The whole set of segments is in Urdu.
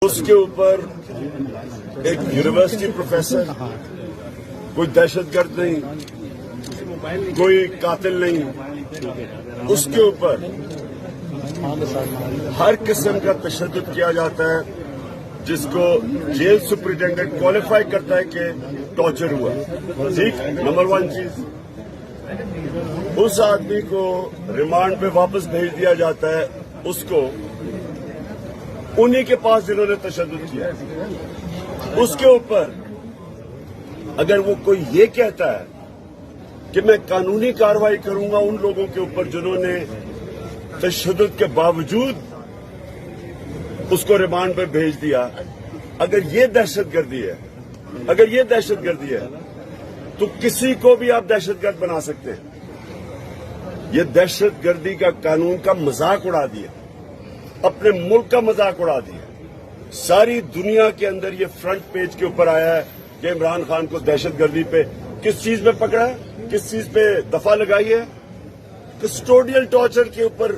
اس کے اوپر ایک یونیورسٹی پروفیسر، کوئی دہشت گرد نہیں، کوئی قاتل نہیں، اس کے اوپر ہر قسم کا تشدد کیا جاتا ہے، جس کو جیل سپرنٹینڈنٹ کوالیفائی کرتا ہے کہ ٹارچر ہوا. ٹھیک، نمبر 1 چیز، اس آدمی کو ریمانڈ پہ واپس بھیج دیا جاتا ہے، اس کو انہی کے پاس جنہوں نے تشدد کیا. اس کے اوپر اگر وہ کوئی یہ کہتا ہے کہ میں قانونی کارروائی کروں گا ان لوگوں کے اوپر جنہوں نے تشدد کے باوجود اس کو ریمانڈ پہ بھیج دیا، اگر یہ دہشت گردی ہے تو کسی کو بھی آپ دہشت گرد بنا سکتے ہیں. یہ دہشت گردی کا قانون کا مذاق اڑا دیا، اپنے ملک کا مذاق اڑا دیا. ساری دنیا کے اندر یہ فرنٹ پیج کے اوپر آیا ہے کہ عمران خان کو دہشت گردی پہ کس چیز پہ پکڑا ہے، کس چیز پہ دفعہ لگائی ہے. کسٹوڈیل ٹارچر کے اوپر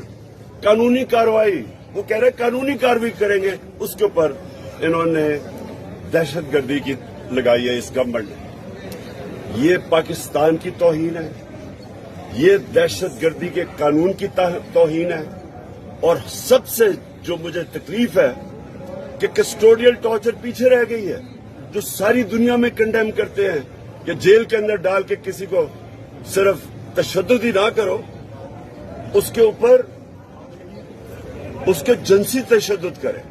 قانونی کارروائی، وہ کہہ رہے قانونی کارروائی کریں گے، اس کے اوپر انہوں نے دہشت گردی کی لگائی ہے اس گورنمنٹ نے. یہ پاکستان کی توہین ہے، یہ دہشت گردی کے قانون کی توہین ہے. اور سب سے جو مجھے تکلیف ہے کہ کسٹوڈیل ٹارچر پیچھے رہ گئی ہے، جو ساری دنیا میں کنڈیم کرتے ہیں کہ جیل کے اندر ڈال کے کسی کو صرف تشدد ہی نہ کرو، اس کے اوپر اس کے جنسی تشدد کرے.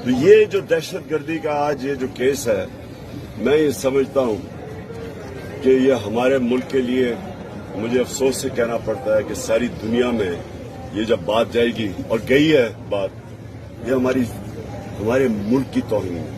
تو یہ جو دہشت گردی کا آج یہ جو کیس ہے، میں یہ سمجھتا ہوں کہ یہ ہمارے ملک کے لیے مجھے افسوس سے کہنا پڑتا ہے کہ ساری دنیا میں یہ جب بات جائے گی، اور گئی ہے بات، یہ ہمارے ملک کی توہین ہے.